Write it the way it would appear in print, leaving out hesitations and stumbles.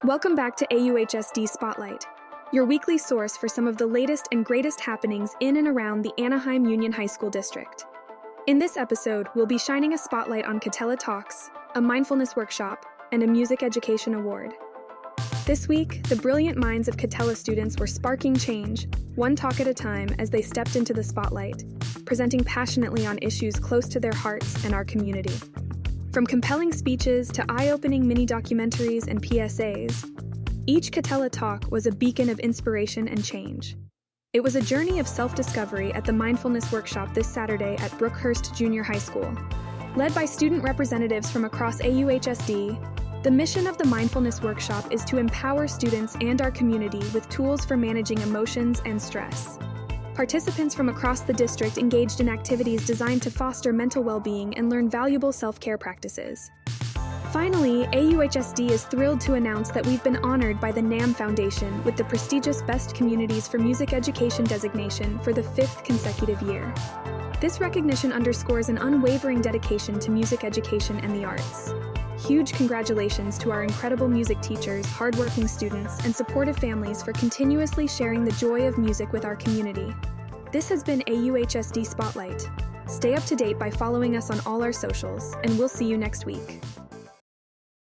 Welcome back to AUHSD Spotlight, your weekly source for some of the latest and greatest happenings in and around the Anaheim Union High School District. In this episode, we'll be shining a spotlight on Katella Talks, a mindfulness workshop, and a music education award. This week, the brilliant minds of Katella students were sparking change, one talk at a time as they stepped into the spotlight, presenting passionately on issues close to their hearts and our community. From compelling speeches to eye-opening mini-documentaries and PSAs, each Katella Talk was a beacon of inspiration and change. It was a journey of self-discovery at the Mindfulness Workshop this Saturday at Brookhurst Junior High School. Led by student representatives from across AUHSD, the mission of the Mindfulness Workshop is to empower students and our community with tools for managing emotions and stress. Participants from across the district engaged in activities designed to foster mental well-being and learn valuable self-care practices. Finally, AUHSD is thrilled to announce that we've been honored by the NAMM Foundation with the prestigious Best Communities for Music Education designation for the 5th consecutive year. This recognition underscores an unwavering dedication to music education and the arts. Huge congratulations to our incredible music teachers, hardworking students, and supportive families for continuously sharing the joy of music with our community. This has been AUHSD Spotlight. Stay up to date by following us on all our socials, and we'll see you next week.